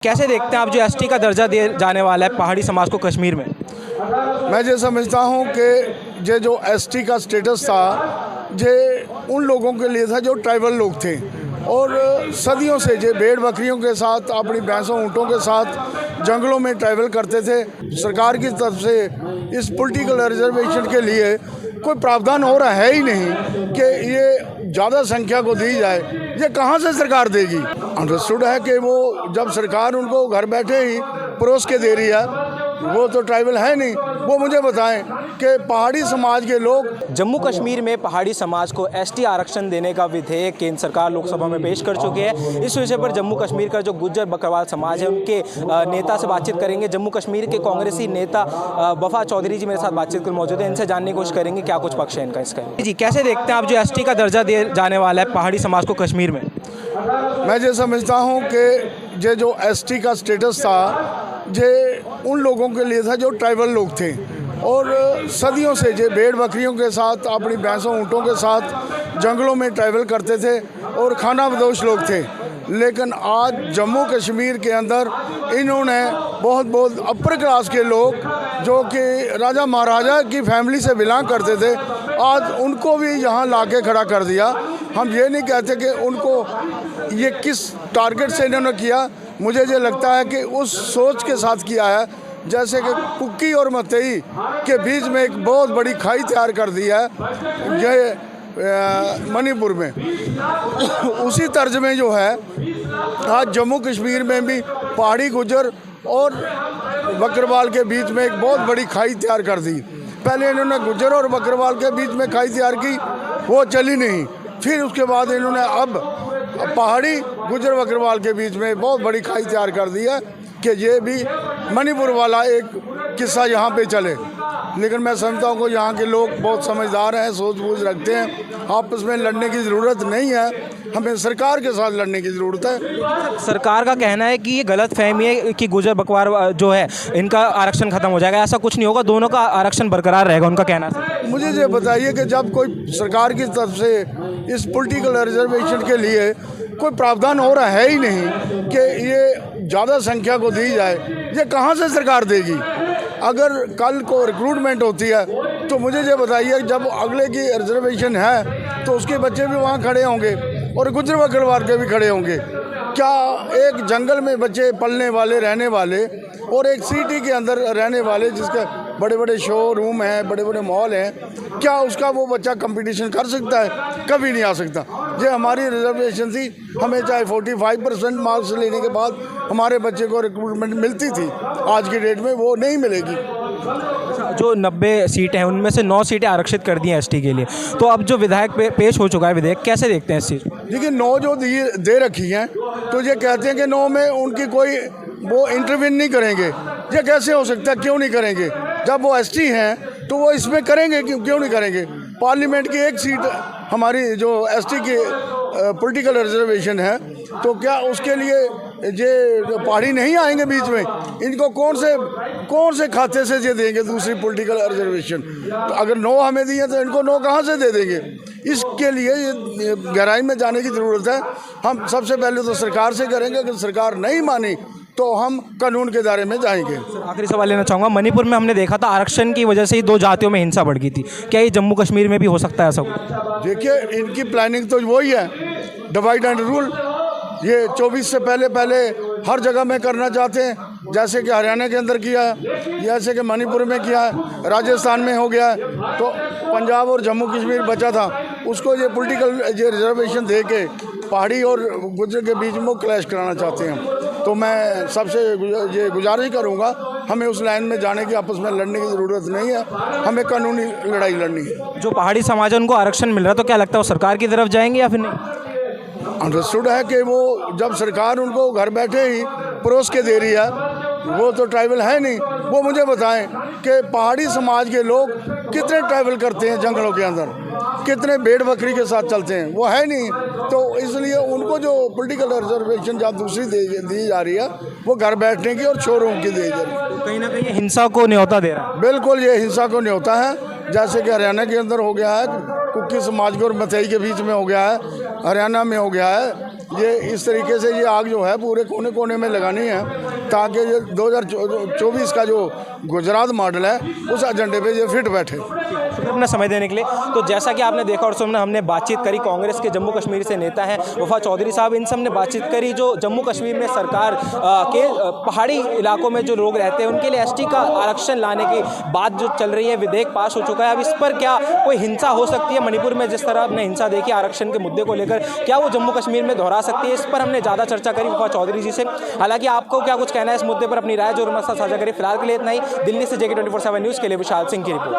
कैसे देखते हैं आप जो एसटी का दर्जा दिए जाने वाला है पहाड़ी समाज को कश्मीर में? मैं ये समझता हूँ कि ये जो एसटी का स्टेटस था ये उन लोगों के लिए था जो ट्राइबल लोग थे और सदियों से ये भेड़ बकरियों के साथ अपनी भैंसों ऊँटों के साथ जंगलों में ट्रैवल करते थे। सरकार की तरफ से इस पॉलिटिकल रिजर्वेशन के लिए कोई प्रावधान हो रहा है ही नहीं कि ये ज़्यादा संख्या को दी जाए। ये कहाँ से सरकार देगी? अंडरस्टूड है कि वो जब सरकार उनको घर बैठे ही परोस के दे रही है, वो तो ट्राइबल है नहीं। वो मुझे बताएं कि पहाड़ी समाज के लोग जम्मू कश्मीर में पहाड़ी समाज को एसटी आरक्षण देने का विधेयक केंद्र सरकार लोकसभा में पेश कर चुकी है। इस विषय पर जम्मू कश्मीर का जो गुज्जर बकरवाल समाज है उनके नेता से बातचीत करेंगे। जम्मू कश्मीर के कांग्रेसी नेता वफा चौधरी जी मेरे साथ बातचीत कर मौजूद है। इनसे जानने की कोशिश करेंगे क्या कुछ पक्ष है इनका इसका। जी, कैसे देखते हैं आप जो एसटी का दर्जा दिए जाने वाला है पहाड़ी समाज को कश्मीर में? मैं ये समझता हूँ कि ये जो एसटी का स्टेटस था ये उन लोगों के लिए था जो ट्राइबल लोग थे और सदियों से ये भेड़ बकरियों के साथ अपनी भैंसों ऊँटों के साथ जंगलों में ट्रैवल करते थे और खानाबदोश लोग थे। लेकिन आज जम्मू कश्मीर के अंदर इन्होंने बहुत अपर क्लास के लोग जो कि राजा महाराजा की फैमिली से बिलोंग करते थे, आज उनको भी यहाँ लाके खड़ा कर दिया। हम ये नहीं कहते कि उनको ये किस टारगेट से इन्होंने किया। मुझे ये लगता है कि उस सोच के साथ किया है जैसे कि कुक्की और मतई के बीच में एक बहुत बड़ी खाई तैयार कर दी है ये मणिपुर में। उसी तर्ज में जो है आज जम्मू कश्मीर में भी पहाड़ी गुज्जर और बकरवाल के बीच में एक बहुत बड़ी खाई तैयार कर दी। पहले इन्होंने गुज्जर और बकरवाल के बीच में खाई तैयार की, वो चली नहीं। फिर उसके बाद इन्होंने अब पहाड़ी गुज्जर बकरवाल के बीच में बहुत बड़ी खाई तैयार कर दी है कि ये भी मणिपुर वाला एक किस्सा यहाँ पे चले। लेकिन मैं समझता हूँ कि यहाँ के लोग बहुत समझदार हैं, सोच बूझ रखते हैं। आपस में लड़ने की ज़रूरत नहीं है, हमें सरकार के साथ लड़ने की ज़रूरत है। सरकार का कहना है कि ये गलत फहमी है कि गुजर बकवार जो है इनका आरक्षण खत्म हो जाएगा। ऐसा कुछ नहीं होगा, दोनों का आरक्षण बरकरार रहेगा, उनका कहना है। मुझे ये बताइए कि जब कोई सरकार की तरफ से इस पॉलिटिकल रिजर्वेशन के लिए कोई प्रावधान हो रहा है ही नहीं कि ये ज़्यादा संख्या को दी जाए, ये कहाँ से सरकार देगी? अगर कल को रिक्रूटमेंट होती है तो मुझे ये बताइए जब अगले की रिजर्वेशन है तो उसके बच्चे भी वहाँ खड़े होंगे और गुजर बकरवाल के भी खड़े होंगे। क्या एक जंगल में बच्चे पलने वाले रहने वाले और एक सिटी के अंदर रहने वाले जिसके बड़े बड़े शोरूम हैं, बड़े बड़े मॉल हैं, क्या उसका वो बच्चा कंपटीशन कर सकता है? कभी नहीं आ सकता। ये हमारी रिजर्वेशन थी, हमें चाहे 45% मार्क्स लेने के बाद हमारे बच्चे को रिक्रूटमेंट मिलती थी, आज की डेट में वो नहीं मिलेगी। जो 90 सीटें हैं उनमें से 9 सीटें आरक्षित कर दी हैं एसटी के लिए, तो अब जो विधायक पेश हो चुका है विधेयक, कैसे देखते हैं इस चीज़? देखिए 9 जो दे रखी हैं तो ये कहते हैं कि 9 में उनकी कोई वो इंटरवीन नहीं करेंगे। ये कैसे हो सकता है? क्यों नहीं करेंगे? जब वो एसटी हैं तो वो इसमें करेंगे, क्यों नहीं करेंगे? पार्लियामेंट की एक सीट हमारी जो एसटी की पॉलिटिकल रिजर्वेशन है, तो क्या उसके लिए ये पहाड़ी नहीं आएंगे बीच में? इनको कौन से खाते से ये देंगे दूसरी पॉलिटिकल रिजर्वेशन? तो अगर 9 हमें दिए तो इनको 9 कहाँ से दे देंगे? इसके लिए ये गहराई में जाने की ज़रूरत है। हम सबसे पहले तो सरकार से करेंगे, अगर सरकार नहीं मानी तो हम कानून के दायरे में जाएंगे। आखिरी सवाल लेना चाहूँगा, मणिपुर में हमने देखा था आरक्षण की वजह से ही 2 जातियों में हिंसा बढ़ गई थी, क्या ये जम्मू कश्मीर में भी हो सकता है ऐसा कुछ? देखिए इनकी प्लानिंग तो वही है, डिवाइड एंड रूल। ये 24 से पहले हर जगह में करना चाहते हैं, जैसे कि हरियाणा के अंदर किया है, जैसे कि मणिपुर में किया है, राजस्थान में हो गया है, तो पंजाब और जम्मू कश्मीर बचा था, उसको ये पॉलिटिकल ये रिजर्वेशन दे के पहाड़ी और गुज्जर के बीच में क्लैश कराना चाहते हैं। तो मैं सबसे ये गुजारिश करूँगा, हमें उस लाइन में जाने की, आपस में लड़ने की ज़रूरत नहीं है, हमें कानूनी लड़ाई लड़नी है। जो पहाड़ी समाज है उनको आरक्षण मिल रहा है, तो क्या लगता है वो सरकार की तरफ जाएंगे या फिर नहीं? अंडरस्टूड है कि वो जब सरकार उनको घर बैठे ही परोस के दे रही है, वो तो ट्राइबल है नहीं। वो मुझे बताएं कि पहाड़ी समाज के लोग कितने ट्रैवल करते हैं जंगलों के अंदर, कितने भेड़ बकरी के साथ चलते हैं, वो है नहीं। तो इसलिए उनको जो पॉलिटिकल रिजर्वेशन जहाँ दूसरी दी जा रही है वो घर बैठने की और शोरूम की दी जा रही है। कहीं ना कहीं हिंसा को न्योता दे रहा है। बिल्कुल ये हिंसा को न्योता है, जैसे कि हरियाणा के अंदर हो गया है, कुकी समाज के और मतई के बीच में हो गया है, हरियाणा में हो गया है, ये इस तरीके से ये आग जो है पूरे कोने कोने में लगानी है, ताकि ये 2024 का जो गुजरात मॉडल है उस एजेंडे पे ये फिट बैठे। शुक्रिया अपना समय देने के लिए। तो जैसा कि आपने देखा और सुना, हमने बातचीत करी कांग्रेस के जम्मू कश्मीर से नेता हैं वफा चौधरी साहब, इनसे हमने बातचीत करी जो जम्मू कश्मीर में सरकार के पहाड़ी इलाकों में जो लोग रहते हैं उनके लिए एसटी का आरक्षण लाने की बात जो चल रही है, विधेयक पास हो चुका है। अब इस पर क्या कोई हिंसा हो सकती है? मणिपुर में जिस तरह आपने हिंसा देखी आरक्षण के मुद्दे को लेकर, क्या वो जम्मू कश्मीर में दोहरा सकती है? इस पर हमने ज़्यादा चर्चा करी वफा चौधरी जी से। हालांकि आपको क्या कुछ कहना है इस मुद्दे पर, अपनी राय जो हमारे साथ साझा करें। फिलहाल के लिए इतना ही। दिल्ली से JK 24/7 न्यूज़ के लिए विशाल सिंह की रिपोर्ट।